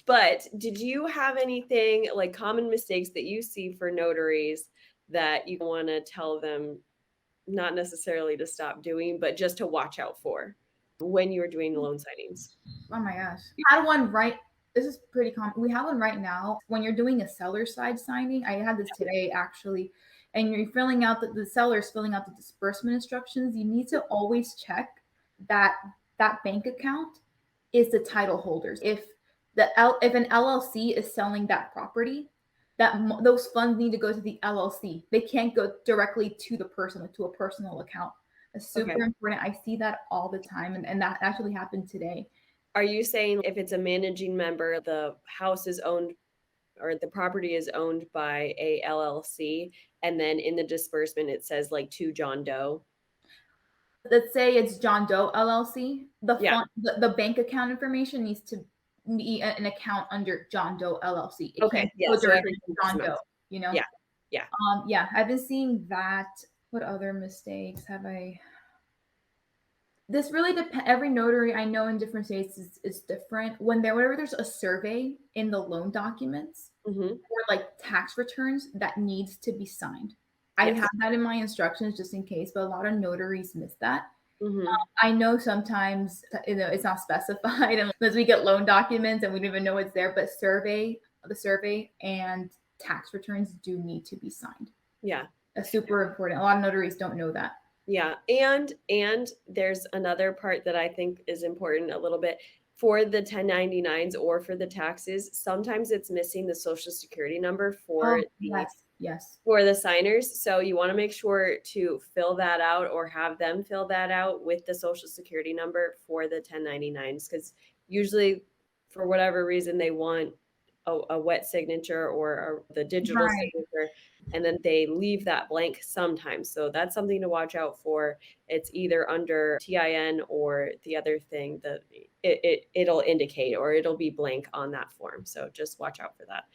But did you have anything like common mistakes that you see for notaries that you want to tell them not necessarily to stop doing, but just to watch out for when you're doing loan signings? Oh my gosh. We had one this is pretty common. We have one right now. When you're doing a seller side signing, I had this today actually, and you're filling out the seller's filling out the disbursement instructions. You need to always check that that bank account is the title holders. If if an LLC is selling that property, those funds need to go to the LLC. They can't go directly to the person, to a personal account. It's super important. I see that all the time, and that actually happened today. Are you saying if it's a managing member, the house is owned or the property is owned by a LLC, and then in the disbursement it says like to John Doe? Let's say it's John Doe LLC. The bank account information needs to be an account under John Doe LLC. It can't go directly to John Doe. You know. Yeah. I've been seeing that. What other mistakes have I? This really depends. Every notary I know in different states is different. Whenever there's a survey in the loan documents or like tax returns that needs to be signed. I have that in my instructions just in case, but a lot of notaries miss that. I know sometimes it's not specified unless we get loan documents and we don't even know it's there, but the survey and tax returns do need to be signed. Yeah. That's super important. A lot of notaries don't know that. Yeah. And there's another part that I think is important a little bit for the 1099s or for the taxes. Sometimes it's missing the social security number for for the signers. So you want to make sure to fill that out or have them fill that out with the social security number for the 1099s, because usually for whatever reason they want a wet signature or the digital signature, and then they leave that blank sometimes. So that's something to watch out for. It's either under TIN or the other thing that it'll indicate, or it'll be blank on that form. So just watch out for that.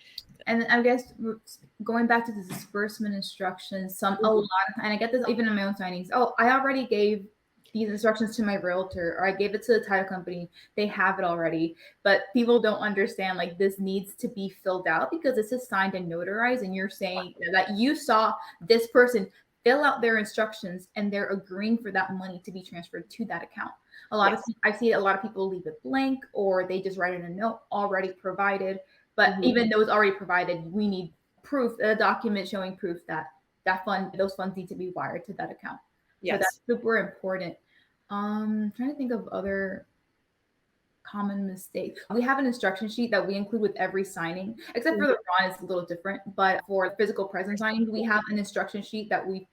And I guess going back to the disbursement instructions, and I get this even in my own signings. Oh, I already gave these instructions to my realtor, or I gave it to the title company. They have it already, but people don't understand like this needs to be filled out because this is signed and notarized, and you're saying that you saw this person fill out their instructions and they're agreeing for that money to be transferred to that account. I see a lot of people leave it blank, or they just write in a note already provided. But even though it's already provided, we need proof, a document showing proof that those funds need to be wired to that account. Yes. So that's super important. I'm trying to think of other common mistakes. We have an instruction sheet that we include with every signing, except for the RON, it's a little different. But for physical presence signings, we have an instruction sheet that we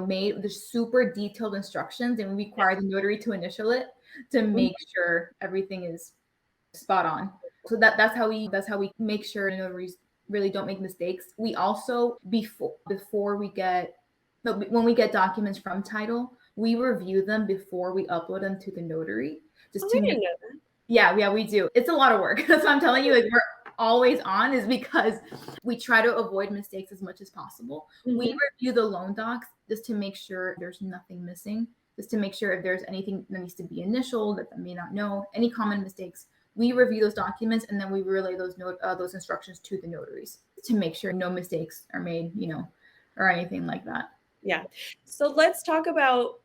made with super detailed instructions, and we require the notary to initial it to make sure everything is spot on. So that's how we make sure notaries really don't make mistakes. We also when we get documents from title, we review them before we upload them to the notary. Just to make yeah, we do. It's a lot of work. That's why I'm telling you, like, we're always on, is because we try to avoid mistakes as much as possible. We review the loan docs just to make sure there's nothing missing, just to make sure if there's anything that needs to be initialed that they may not know, any common mistakes. We review those documents and then we relay those instructions to the notaries to make sure no mistakes are made, or anything like that. Yeah. So let's talk about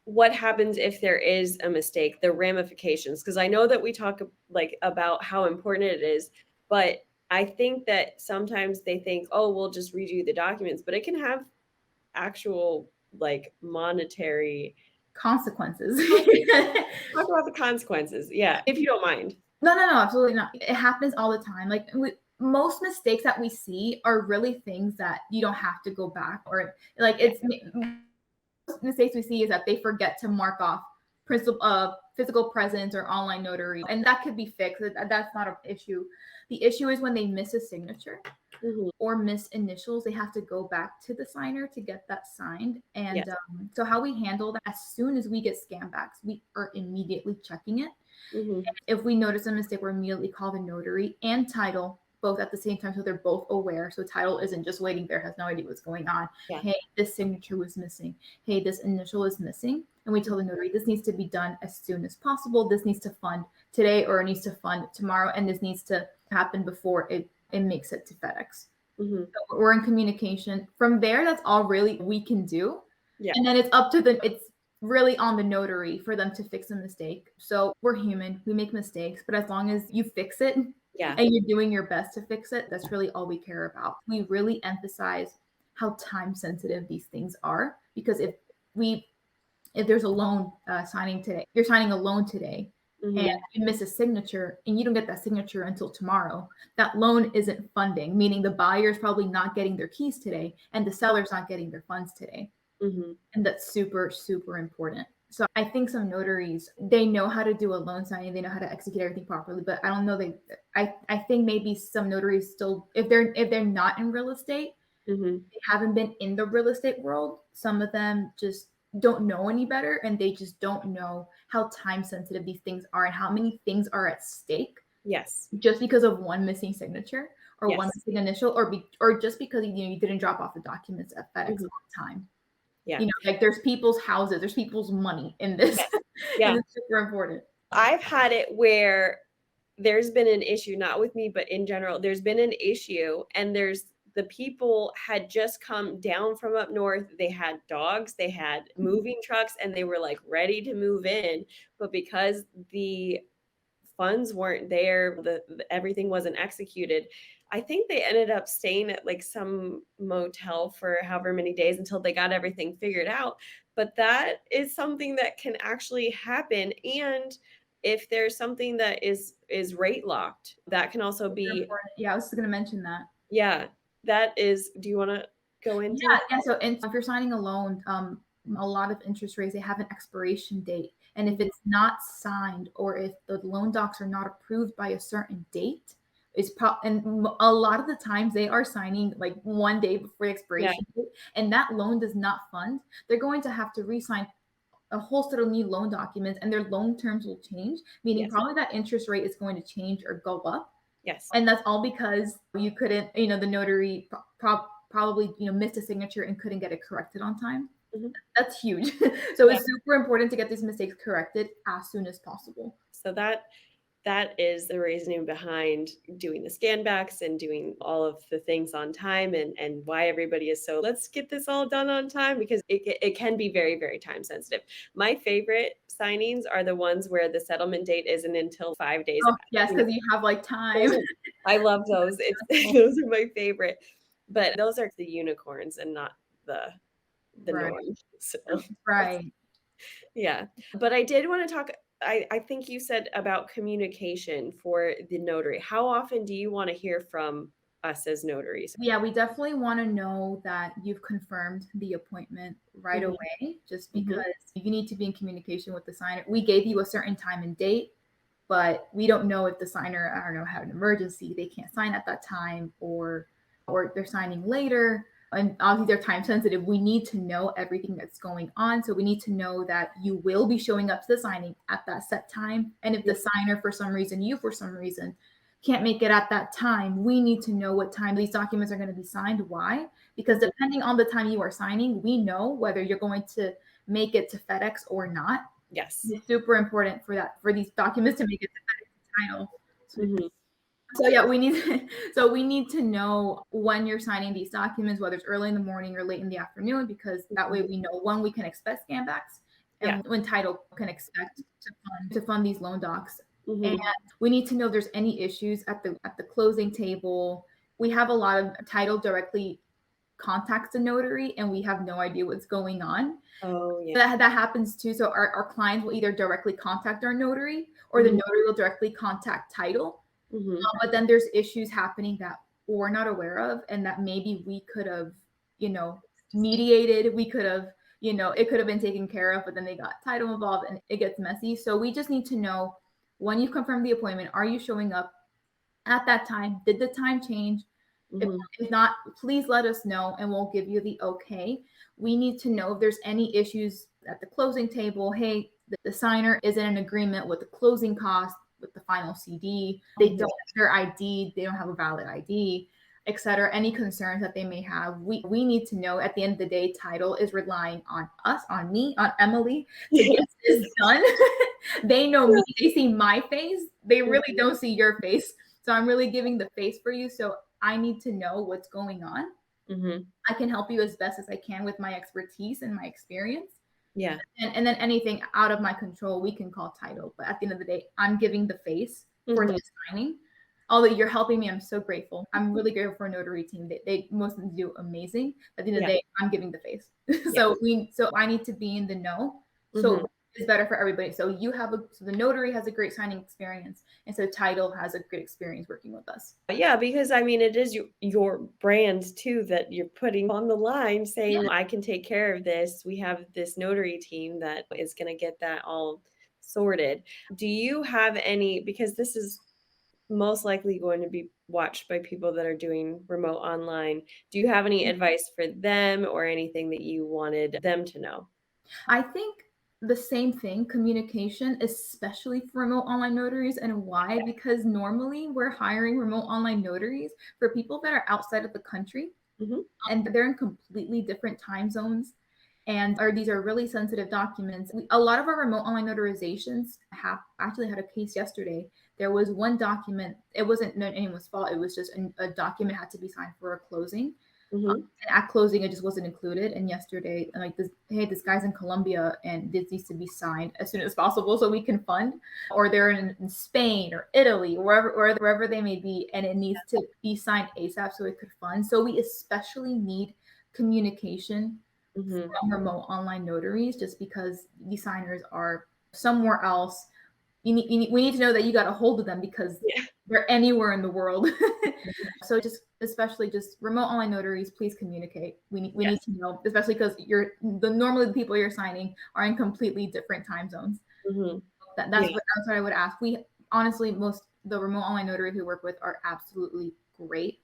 what happens if there is a mistake, the ramifications, because I know that we talk like about how important it is, but I think that sometimes they think, oh, we'll just redo the documents, but it can have actual like monetary consequences. Talk about the consequences. Yeah. If you don't mind. No, absolutely not. It happens all the time. Like most mistakes that we see are really things that you don't have to go back, or like it's mistakes we see is that they forget to mark off physical presence or online notary, and that could be fixed. That's not an issue. The issue is when they miss a signature or miss initials. They have to go back to the signer to get that signed. And so how we handle that, as soon as we get scan backs, we are immediately checking it. If we notice a mistake, we're immediately call the notary and title both at the same time, so they're both aware. So title isn't just waiting there, has no idea what's going on. Hey, this signature was missing. Hey, this initial is missing. And we tell the notary this needs to be done as soon as possible. This needs to fund today or it needs to fund tomorrow, and this needs to happen before it makes it to FedEx. So we're in communication. From there, that's all really we can do. Yeah. And then it's really on the notary for them to fix a mistake. So we're human, we make mistakes, but as long as you fix it and you're doing your best to fix it, that's really all we care about. We really emphasize how time sensitive these things are, because if there's a loan signing today, you're signing a loan today, and you miss a signature and you don't get that signature until tomorrow, that loan isn't funding, meaning the buyer's probably not getting their keys today and the seller's not getting their funds today. And that's super, super important. So I think some notaries, they know how to do a loan signing, they know how to execute everything properly, but I don't know, I think maybe some notaries still, if they're not in real estate, they haven't been in the real estate world, some of them just don't know any better, and they just don't know how time sensitive these things are and how many things are at stake. Yes. Just because of one missing signature or one missing initial, or just because you didn't drop off the documents at FedEx on time. Yeah. Like there's people's houses, there's people's money in this. Yeah. And it's super important. I've had it where there's been an issue, not with me, but in general, there's been an issue, and the people had just come down from up north. They had dogs, they had moving trucks, and they were like ready to move in. But because the funds weren't there, everything wasn't executed, I think they ended up staying at like some motel for however many days until they got everything figured out. But that is something that can actually happen. And if there's something that is rate locked, that can also be. Yeah, I was going to mention that. Yeah, that is. Do you want to go into? Yeah. So if you're signing a loan, a lot of interest rates, they have an expiration date. And if it's not signed, or if the loan docs are not approved by a certain date, and a lot of the times they are signing like one day before the expiration date, and that loan does not fund, they're going to have to re-sign a whole set of new loan documents, and their loan terms will change, meaning probably that interest rate is going to change or go up. Yes. And that's all because you couldn't, the notary probably, missed a signature and couldn't get it corrected on time. That's huge. So it's super important to get these mistakes corrected as soon as possible. So that is the reasoning behind doing the scan backs and doing all of the things on time, and why everybody is so, let's get this all done on time, because it can be very, very time sensitive. My favorite signings are the ones where the settlement date isn't until 5 days. Oh, yes, because you have like time. I love those. Those are my favorite. But those are the unicorns and not the norm. So, right. Yeah. But I did want to talk, I think you said about communication for the notary. How often do you want to hear from us as notaries? Yeah, we definitely want to know that you've confirmed the appointment right away, just because you need to be in communication with the signer. We gave you a certain time and date, but we don't know if the signer, I don't know, had an emergency, they can't sign at that time, or they're signing later. And obviously they're time sensitive. We need to know everything that's going on. So we need to know that you will be showing up to the signing at that set time. And if the signer, for some reason, can't make it at that time, we need to know what time these documents are going to be signed. Why? Because depending on the time you are signing, we know whether you're going to make it to FedEx or not. Yes. It's super important for these documents to make it to FedEx title. So yeah, we need to know when you're signing these documents, whether it's early in the morning or late in the afternoon, because that way we know when we can expect scan backs and when title can expect to fund these loan docs. And we need to know if there's any issues at the closing table. We have a lot of title directly contacts the notary, and we have no idea what's going on. Oh yeah. That happens too. So our clients will either directly contact our notary, or the notary will directly contact title. But then there's issues happening that we're not aware of, and that maybe we could have, mediated. We could have, it could have been taken care of, but then they got title involved and it gets messy. So we just need to know, when you confirm the appointment, are you showing up at that time? Did the time change? If not, please let us know and we'll give you the okay. We need to know if there's any issues at the closing table. Hey, the signer isn't in agreement with the closing cost, with the final CD. They don't have their ID. They don't have a valid ID. etc., any concerns that they may have. We need to know at the end of the day, title is relying on us, on me, on Emily to get this done. They know me, they see my face, they really don't see your face. So I'm really giving the face for you. So I need to know what's going on. I can help you as best as I can with my expertise and my experience. Yeah. And then anything out of my control, we can call title. But at the end of the day, I'm giving the face for the signing. Although you're helping me, I'm so grateful. I'm really grateful for a notary team. They most of them do amazing. At the end of the day, I'm giving the face. So I need to be in the know. So it's better for everybody. So the notary has a great signing experience, and so title has a great experience working with us. Yeah, because I mean, it is your brand too that you're putting on the line, saying, I can take care of this. We have this notary team that is going to get that all sorted. Do you have any, because this is most likely going to be watched by people that are doing remote online, do you have any advice for them or anything that you wanted them to know? I think the same thing, communication, especially for remote online notaries. And why? Because normally we're hiring remote online notaries for people that are outside of the country, and they're in completely different time zones. And these are really sensitive documents. A lot of our remote online notarizations have actually had a case yesterday. There was one document, it wasn't anyone's fault. It was just a document had to be signed for a closing. And at closing, it just wasn't included. And yesterday, like this guy's in Colombia and this needs to be signed as soon as possible so we can fund. Or they're in Spain or Italy, wherever they may be, and it needs to be signed ASAP so it could fund. So we especially need communication from remote online notaries, just because these signers are somewhere else. We need to know that you got a hold of them because they're anywhere in the world. So especially remote online notaries, please communicate. We need to know, especially because normally the people you're signing are in completely different time zones. That's what I would ask. We honestly, the remote online notaries we work with are absolutely great.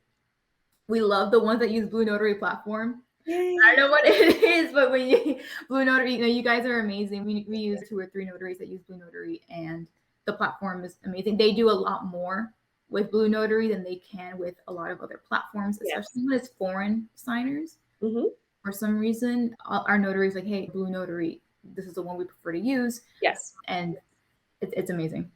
We love the ones that use BlueNotary platform. I don't know what it is, but when BlueNotary, you guys are amazing. We use 2 or 3 notaries that use BlueNotary, and the platform is amazing. They do a lot more with BlueNotary than they can with a lot of other platforms, especially when it's foreign signers. For some reason, our notary is like, hey, BlueNotary, this is the one we prefer to use. Yes. And it's amazing.